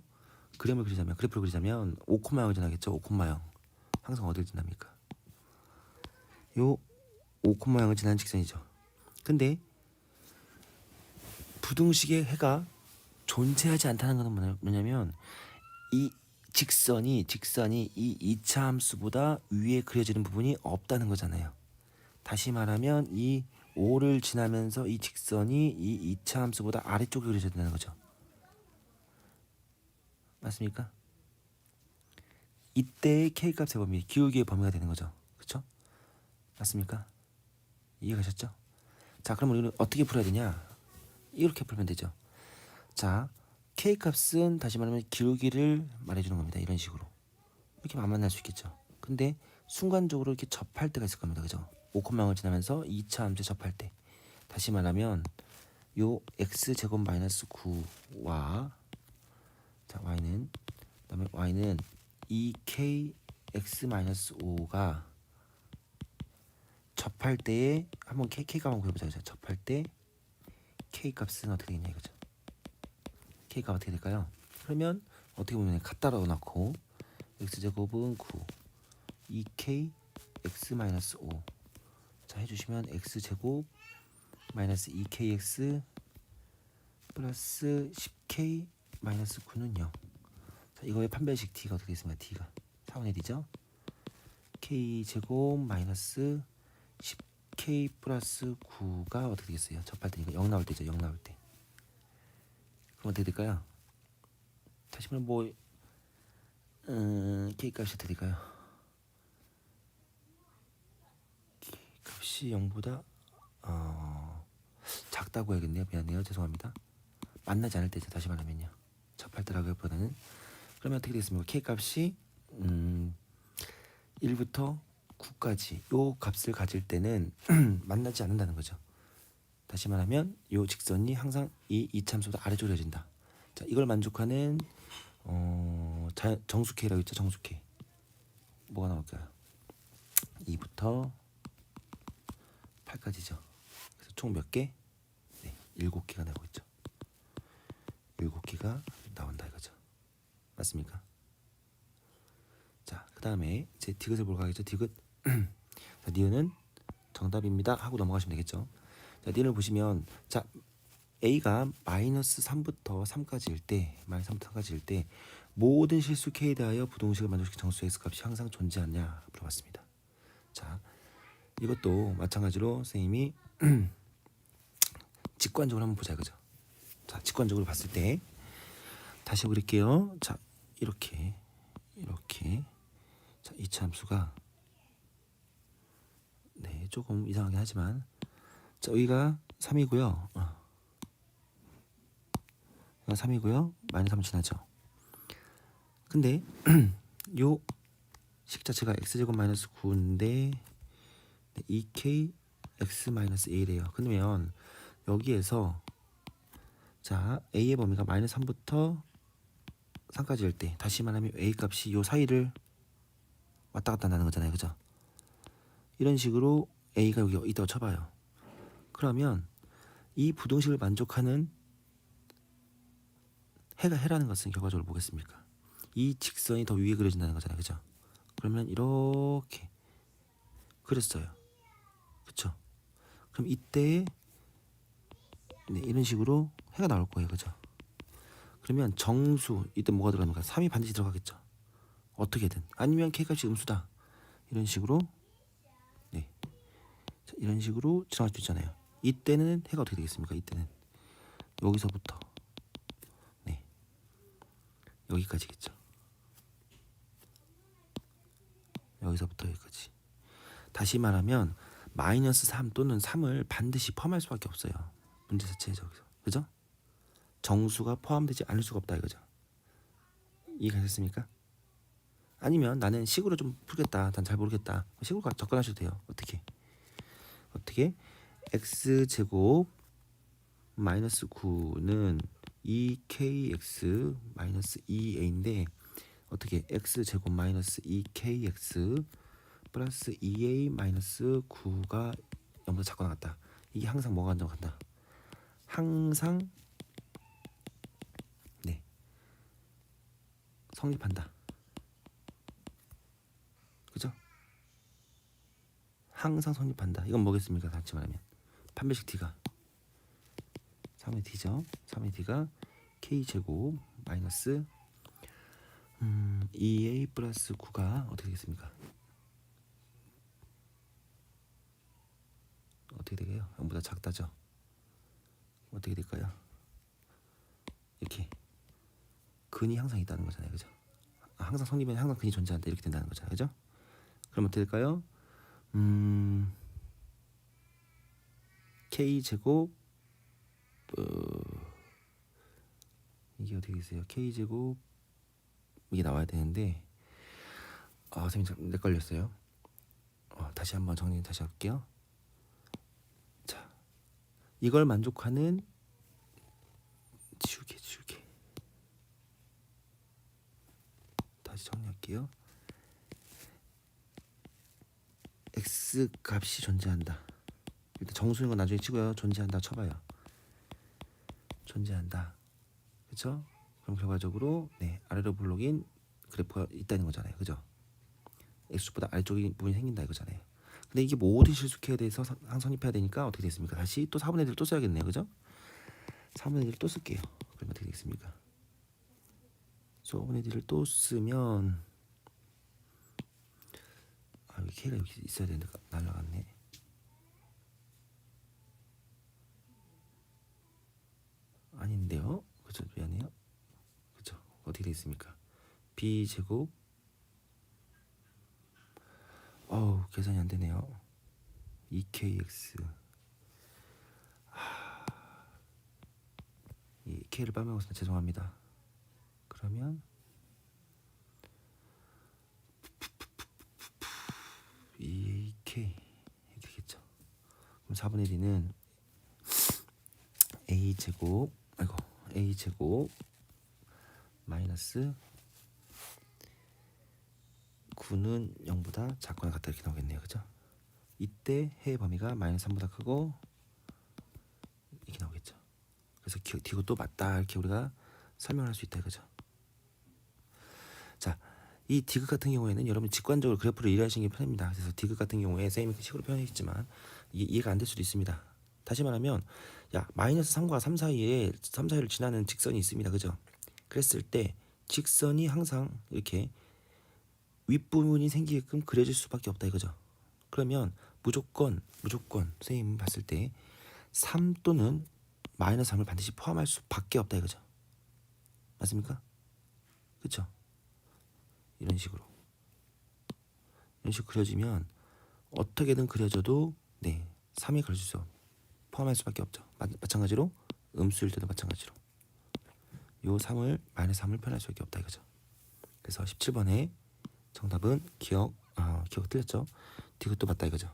그래프를 그리자면 5,0을 지나겠죠. 5,0 항상 어딜 지납니까? 요 5,0을 지나는 직선이죠. 근데 부등식의 해가 존재하지 않다는 것은 뭐냐면 이 직선이 이 2차 함수보다 위에 그려지는 부분이 없다는 거잖아요. 다시 말하면 이 5를 지나면서 이 직선이 이 2차 함수보다 아래쪽에 그려져야 된다는 거죠. 맞습니까? 이때의 K값의 범위, 기울기의 범위가 되는 거죠. 그렇죠? 맞습니까? 이해가셨죠? 자, 그럼 우리는 어떻게 풀어야 되냐? 이렇게 풀면 되죠. 자, K값은 다시 말하면 기울기를 말해주는 겁니다. 이런 식으로. 이렇게 만날 수 있겠죠. 근데 순간적으로 이렇게 접할 때가 있을 겁니다. 그죠? 5콤마를 지나면서 2차 함수에 접할 때. 다시 말하면 요 x제곱 마이너스 9와 자 y는 그다음에 y는 2k x 마이너스 5가 접할 때에 한번 k가 한번 구해보자. 그죠? 접할 때 k 값은 어떻게 되냐 이거죠. k가 어떻게 될까요? 그러면 어떻게 보면 갖다로 넣고 x제곱은 9 2k x 마이너스 5 자 해주시면 x제곱 마이너스 2kx 플러스 10k 마이너스 9는 0. 자, 이거의 판별식 d가 어떻게 되겠습니까? d가 4분의 d죠. k 제곱 마이너스 10k 플러스 9가 어떻게 되겠어요? 접할 때니까 0 나올 때죠. 0 나올 때. 그럼 어떻게 될까요? 다시 말하면 뭐 k 값이 어떻게 될까요? k 값이 0보다 작다고 해야겠네요. 미안해요. 죄송합니다. 만나지 않을 때죠. 다시 말하면요. 접할 때라기보다는 그러면 어떻게 되겠습니까? k 값이 1부터 9까지 요 값을 가질 때는 만나지 않는다는 거죠. 다시 말하면 요 직선이 항상 이 이참수보다 아래쪽으로 그려진다. 자, 이걸 만족하는 정수-K라고 있죠. 정수-K. 뭐가 나올까요? 2부터 8까지죠. 그래서 총 몇 개? 네, 7개가 나오고 있죠. 7개가 나온다 이거죠. 맞습니까? 자, 그 다음에 이제 디귿을 보러 가겠죠. 디귿. 자, 니은은 정답입니다 하고 넘어가시면 되겠죠. 자, 니은을 보시면 자 a가 마이너스 3부터 3까지일 때 마이너스 3부터 3까지일 때 모든 실수 k에 대하여 부동식을 만족시킨 정수 x 값이 항상 존재하냐 물어봤습니다. 자, 이것도 마찬가지로 선생님이 직관적으로 한번 보자 이거죠. 자, 직관적으로 봤을 때 다시 그릴게요. 자, 이렇게 자, 이 함수가 네 조금 이상하긴 하지만 자, 여기가 3이고요. 3이고요. 마이너스 3 지나죠. 근데 요 식 자체가 x제곱 마이너스 9인데 2k x 마이너스 1이에요. 그러면 여기에서 자 a의 범위가 마이너스 3부터 3까지일 때 다시 말하면 a 값이 요 사이를 왔다 갔다 한다는 거잖아요. 그죠? 이런 식으로 a가 여기 있다고 쳐봐요. 그러면 이 부동식을 만족하는 해라는 것은 결과적으로 뭐겠습니까? 이 직선이 더 위에 그려진다는 거잖아요. 그죠? 그러면 이렇게 그렸어요. 그쵸? 그럼 이때 네, 이런 식으로 해가 나올 거예요. 그죠? 그러면 정수 이때 뭐가 들어갑니까? 3이 반드시 들어가겠죠. 어떻게든 아니면 k값이 음수다. 이런 식으로 네. 자, 이런 식으로 지나갈 수 있잖아요. 이때는 해가 어떻게 되겠습니까? 이때는 여기서부터 네. 여기까지겠죠. 여기서부터 여기까지. 다시 말하면 마이너스 3 또는 3을 반드시 포함할 수밖에 없어요. 문제 자체에서. 그죠? 정수가 포함되지 않을 수가 없다 이거죠. 이해가 됐습니까? 아니면 나는 식으로 좀 풀겠다. 난 잘 모르겠다. 식으로 접근하셔도 돼요. 어떻게? x제곱 마이너스 9는 2kx 마이너스 2a인데 어떻게 x제곱 마이너스 2kx 플러스 2a 마이너스 9가 0보다 작거나 같다. 이게 항상 뭐가 간다? 항상 네 성립한다. 그죠? 항상 성립한다. 이건 뭐겠습니까? 같이 말하면 판별식 d가 3의 d죠. 3의 d가 k제곱 마이너스 2a 플러스 9가 어떻게 되겠습니까? 어떻게 되게요? 0보다 작다죠? 어떻게 될까요? 이렇게 근이 항상 있다는 거잖아요, 그죠? 항상 성립은 항상 근이 존재한다 이렇게 된다는 거잖아요, 그죠? 그럼 어떻게 될까요? k 제곱 이게 어떻게 되세요? k 제곱 이게 나와야 되는데 선생님 좀 헷갈렸어요. 다시 한번 정리 다시 할게요. 자, 이걸 만족하는 지우개 다시 정리할게요. x 값이 존재한다. 일단 정수인 건 나중에 치고요. 존재한다 쳐봐요. 존재한다. 그렇죠? 그럼 결과적으로 아래로 블록인 그래프가 있다는 거잖아요. 그죠? x축보다 아래쪽인 부분이 생긴다 이거잖아요. 근데 이게 모든 실수케에 대해서 선입해야 되니까 어떻게 됐습니까? 다시 또 4분의 1을 또 써야겠네요. 그죠? 4분의 1을 또 쓸게요. 그럼 어떻게 되겠습니까? 4분의 1을 또 쓰면 여기 k가 여기 있어야 되는데 날라갔네. 아닌데요? 그죠? 미안해요. 그죠? 어떻게 되겠습니까? b 제곱 계산이 안 되네요. 2kx 이 k를 빠먹었으면 죄송합니다. 그러면 2k 이렇게 되겠죠. 그럼 4분의 1은 a 제곱 마이너스 9는 0보다 작거나 같다 이렇게 나오겠네요. 그죠? 이때 해의 범위가 마이너스 3보다 크고 이렇게 나오겠죠. 그래서 이것도 맞다 이렇게 우리가 설명을 할 수 있다 이거죠. 자, 이 디귿 같은 경우에는 여러분 직관적으로 그래프를 이해하시는 게 편합니다. 그래서 디귿 같은 경우에 쌤이 그 식으로 표현했지만 이해가 안 될 수도 있습니다. 다시 말하면 마이너스 3과 3 사이를 지나는 직선이 있습니다. 그죠? 그랬을 때 직선이 항상 이렇게 윗부분이 생기게끔 그려질 수밖에 없다 이거죠. 그러면 무조건 선생님 봤을 때 3 또는 마이너스 3을 반드시 포함할 수밖에 없다 이거죠. 맞습니까? 그렇죠? 이런 식으로 그려지면 어떻게든 그려져도 3이 그려질 수 포함할 수밖에 없죠. 마찬가지로 음수일 때도 마찬가지로 요 3을 마이너스 3을 표현할 수밖에 없다 이거죠. 그래서 17번에 정답은 기억 틀렸죠. 디귿도 맞다 이거죠.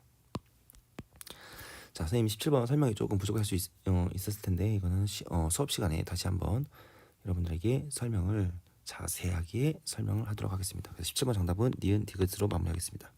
자, 선생님 17번 설명이 조금 부족할 수 있었을 텐데 이거는 수업 시간에 다시 한번 여러분들에게 설명을 자세하게 설명을 하도록 하겠습니다. 그래서 17번 정답은 니은 디귿으로 마무리하겠습니다.